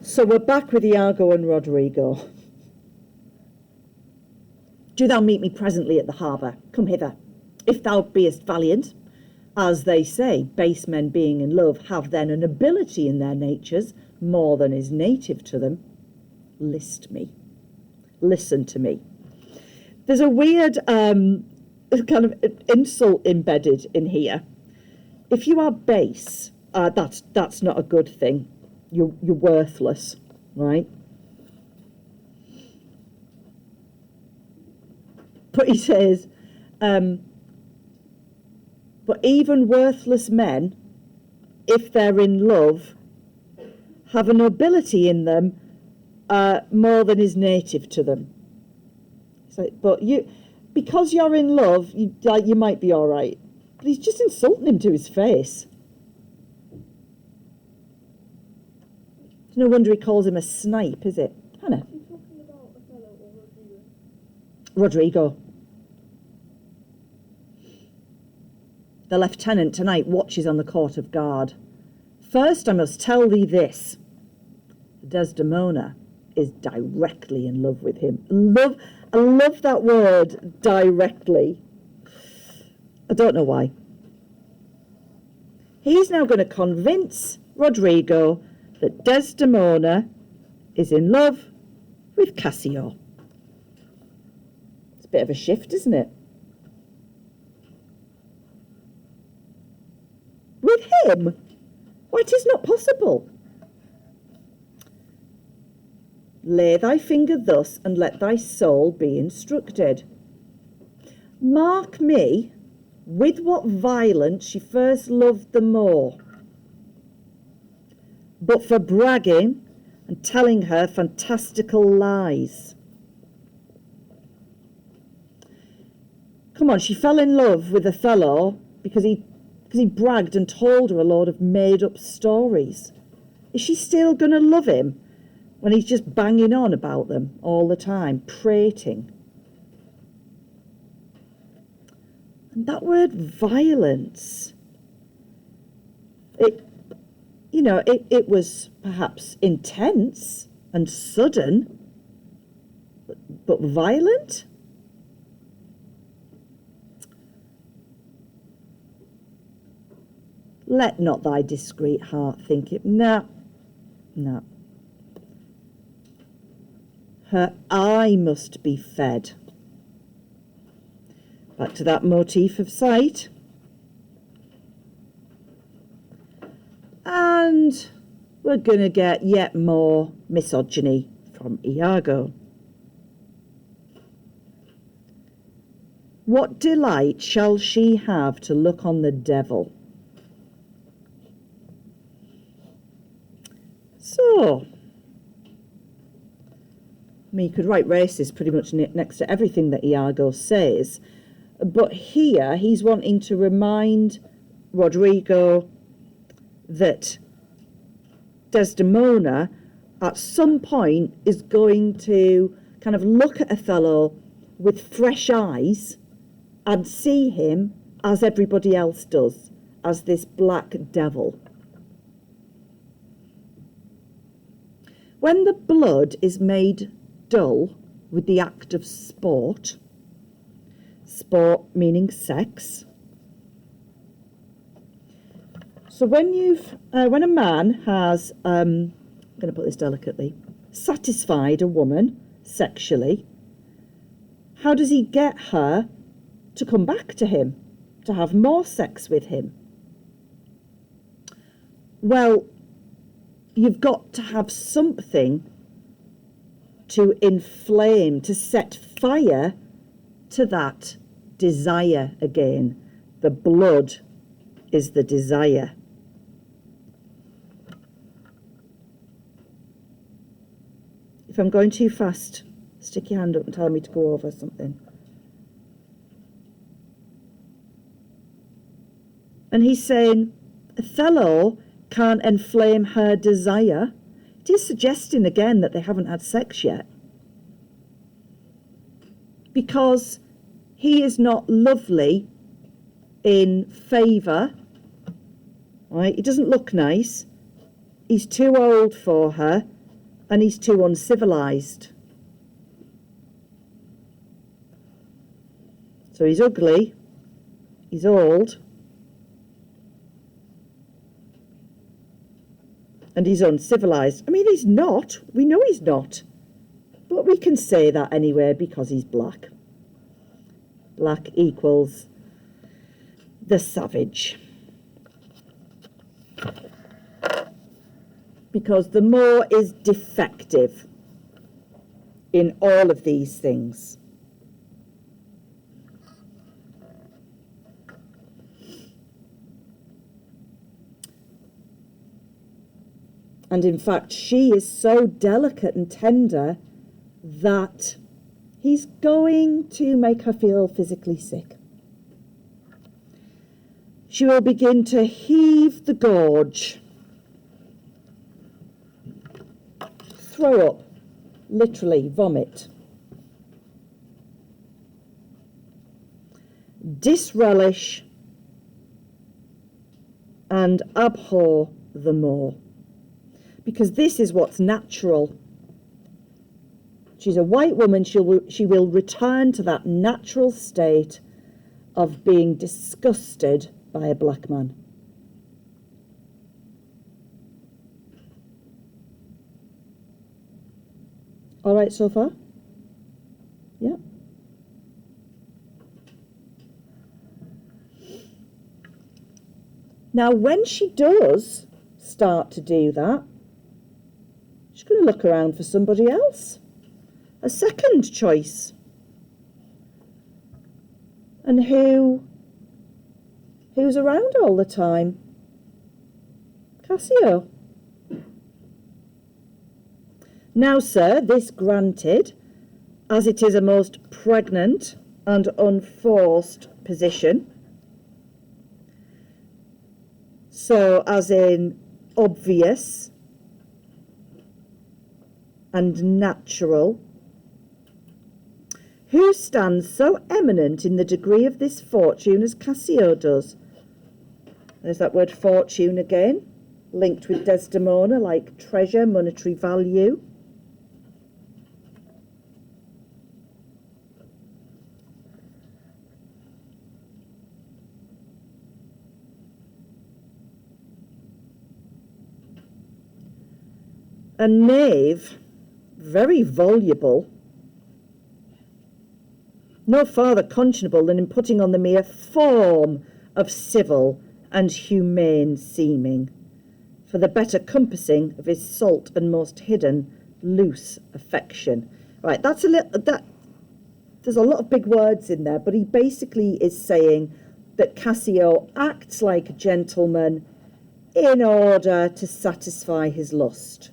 So we're back with Iago and Rodrigo. Do thou meet me presently at the harbour. Come hither. If thou beest valiant, as they say, base men being in love have then an ability in their natures more than is native to them. Listen to me. There's a weird kind of insult embedded in here. If you are base, that's not a good thing. You're worthless, right? But he says, but even worthless men, if they're in love, have a nobility in them more than is native to them. So, but because you're in love, you might be all right. But he's just insulting him to his face. It's no wonder he calls him a snipe, is it, Hannah? Is he talking about Othello or Rodrigo? Rodrigo. The lieutenant tonight watches on the court of guard. First I must tell thee this. Desdemona is directly in love with him. I love that word, directly. I don't know why. He's now going to convince Rodrigo that Desdemona is in love with Cassio. It's a bit of a shift, isn't it? With him? Why, it is not possible. Lay thy finger thus, and let thy soul be instructed. Mark me, with what violence she first loved the more. But for bragging and telling her fantastical lies. Come on, she fell in love with Othello because he bragged and told her a load of made-up stories. Is she still going to love him when he's just banging on about them all the time, prating? And that word violence, it was perhaps intense and sudden, but violent? Let not thy discreet heart think it. No. Her eye must be fed. Back to that motif of sight. And we're going to get yet more misogyny from Iago. What delight shall she have to look on the devil? So, I mean, you could write racist pretty much next to everything that Iago says, but here he's wanting to remind Rodrigo that Desdemona at some point is going to kind of look at Othello with fresh eyes and see him as everybody else does, as this black devil. When the blood is made dull with the act of sport meaning sex, so when a man has, I'm going to put this delicately, satisfied a woman sexually, how does he get her to come back to him, to have more sex with him? Well, you've got to have something to inflame, to set fire to that desire again. The blood is the desire. If I'm going too fast, stick your hand up and tell me to go over something. And he's saying, Othello can't inflame her desire. It is suggesting again that they haven't had sex yet. Because he is not lovely in favour, right? He doesn't look nice. He's too old for her. and he's too uncivilized. So he's ugly, he's old, and he's uncivilized. I mean, he's not. We know he's not. But we can say that anyway because he's black. Black equals the savage. Because the more is defective in all of these things. And in fact, she is so delicate and tender that he's going to make her feel physically sick. She will begin to heave the gorge, throw up, literally vomit, disrelish, and abhor the more. Because this is what's natural. She's a white woman, she will return to that natural state of being disgusted by a black man. All right so far? Yeah. Now, when she does start to do that, she's going to look around for somebody else. A second choice. And who's around all the time? Cassio. Now, sir, this granted, as it is a most pregnant and unforced position, so as in obvious and natural, who stands so eminent in the degree of this fortune as Cassio does? There's that word fortune again, linked with Desdemona, like treasure, monetary value. A knave, very voluble, no farther conscionable than in putting on the mere form of civil and humane seeming, for the better compassing of his salt and most hidden loose affection. Right, there's a lot of big words in there, but he basically is saying that Cassio acts like a gentleman in order to satisfy his lust,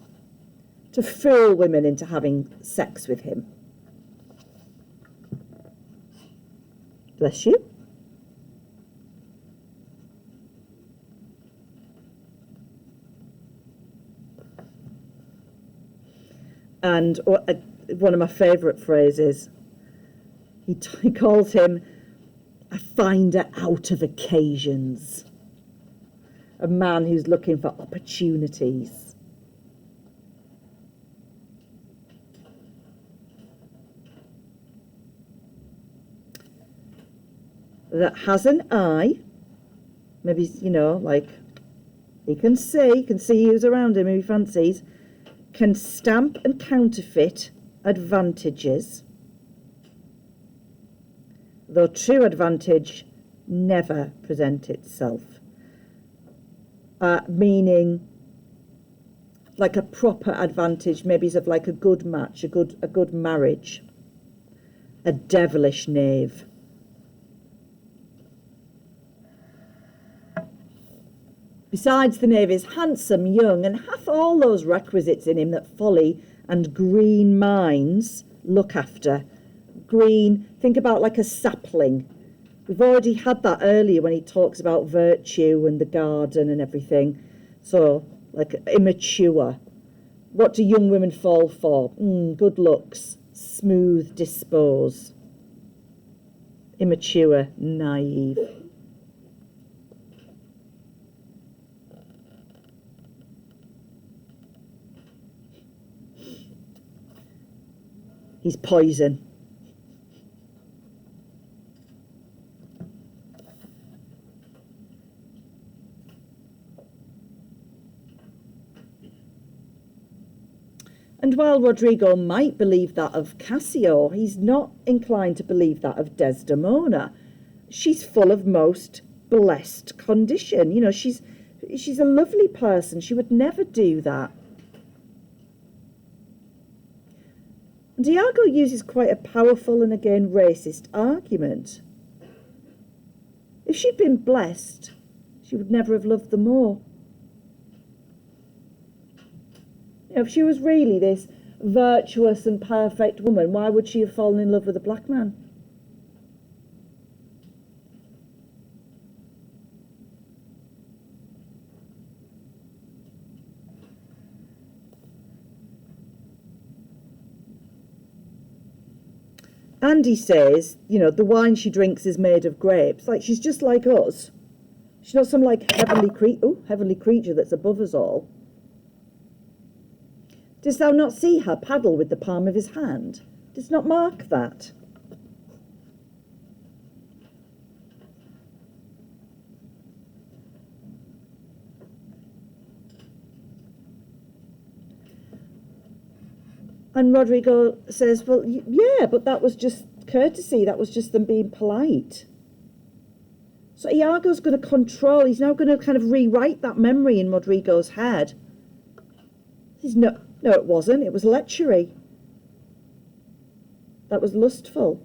to fool women into having sex with him. Bless you. And one of my favourite phrases, he calls him a finder out of occasions, a man who's looking for opportunities. That has an eye, maybe, like he can see who's around him, who he fancies, can stamp and counterfeit advantages, though true advantage never present itself. Meaning, like a proper advantage, maybe of like a good match, a good marriage, a devilish knave. Besides, the knave is handsome, young, and hath all those requisites in him that folly and green minds look after. Green, think about like a sapling. We've already had that earlier when he talks about virtue and the garden and everything. So, like immature. What do young women fall for? Good looks, smooth dispose. Immature, naive. He's poison. And while Rodrigo might believe that of Cassio, he's not inclined to believe that of Desdemona. She's full of most blessed condition. You know, she's a lovely person. She would never do that. And Iago uses quite a powerful and again racist argument. If she'd been blessed, she would never have loved them more. You know, if she was really this virtuous and perfect woman, why would she have fallen in love with a black man? And he says, you know, the wine she drinks is made of grapes. Like, she's just like us. She's not some, like, heavenly creature that's above us all. Dost thou not see her paddle with the palm of his hand? Dost not mark that? And Rodrigo says, well, yeah, but that was just courtesy. That was just them being polite. So Iago's going to control. He's now going to kind of rewrite that memory in Rodrigo's head. No, it wasn't. It was lechery. That was lustful.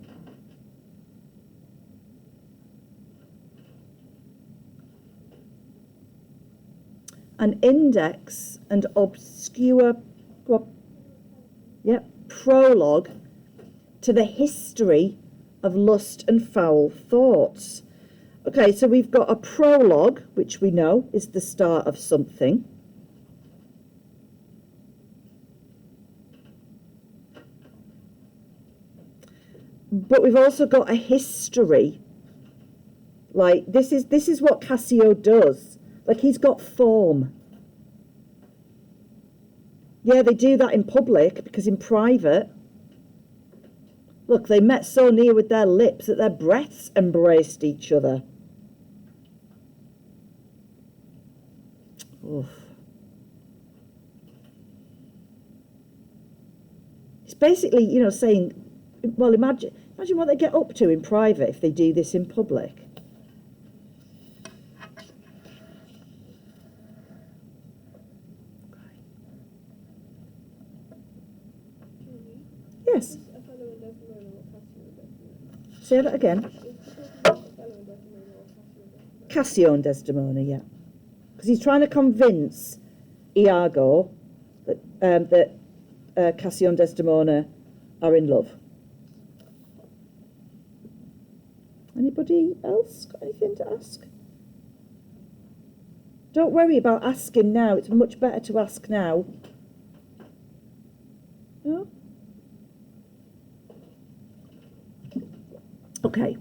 An index and obscure prologue to the history of lust and foul thoughts. Okay, so we've got a prologue, which we know is the start of something. But we've also got a history. Like, this is what Cassio does. Like, he's got form. Yeah, they do that in public, because in private, look, they met so near with their lips that their breaths embraced each other. Oof. It's basically, you know, saying, well, imagine what they get up to in private if they do this in public. Yes. Say that again. Cassio and Desdemona, yeah. Because he's trying to convince Iago that Cassio and Desdemona are in love. Anybody else got anything to ask? Don't worry about asking now. It's much better to ask now. No? Okay.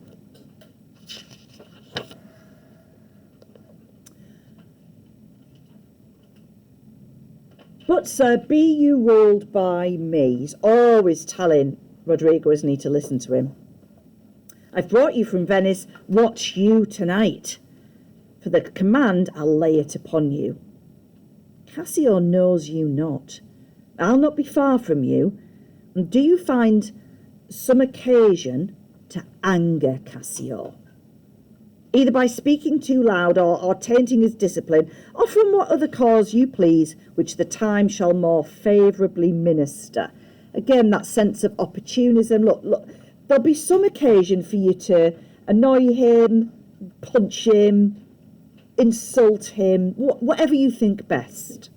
But, sir, be you ruled by me. He's always telling Rodrigo, isn't he, to listen to him. I've brought you from Venice. Watch you tonight. For the command, I'll lay it upon you. Cassio knows you not. I'll not be far from you. And do you find some occasion to anger Cassio, either by speaking too loud or tainting his discipline, or from what other cause you please, which the time shall more favourably minister? Again, that sense of opportunism. Look, there'll be some occasion for you to annoy him, punch him, insult him, whatever you think best.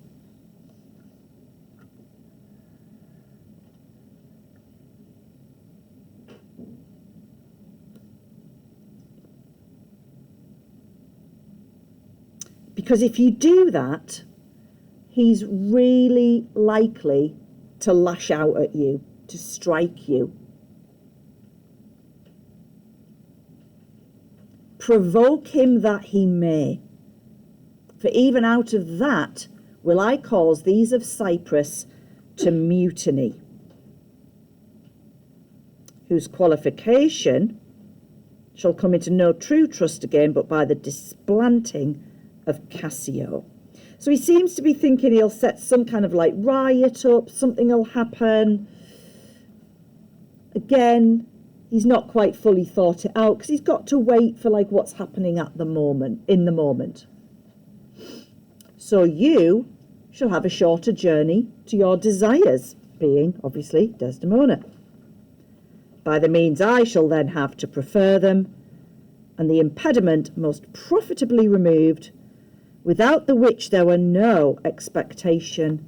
Because if you do that, he's really likely to lash out at you, to strike you. Provoke him that he may. For even out of that will I cause these of Cyprus to mutiny. whose qualification shall come into no true trust again, but by the displanting of Cassio. So he seems to be thinking he'll set some kind of like riot up, something will happen. Again, he's not quite fully thought it out because he's got to wait for like what's happening at the moment, in the moment. So you shall have a shorter journey to your desires, being obviously Desdemona. By the means I shall then have to prefer them, and the impediment most profitably removed, without the which there were no expectation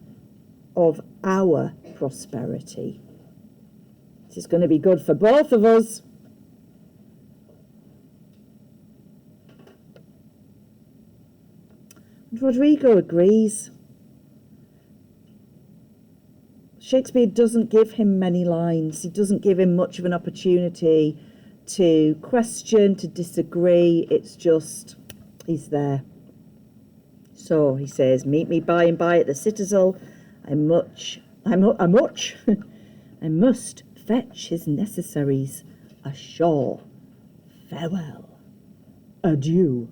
of our prosperity. This is going to be good for both of us. And Rodrigo agrees. Shakespeare doesn't give him many lines. He doesn't give him much of an opportunity to question, to disagree. It's just, he's there. So he says, meet me by and by at the citadel. I must fetch his necessaries ashore. Farewell. Adieu.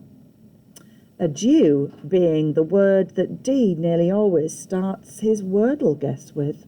Adieu being the word that Dee nearly always starts his Wordle guess with.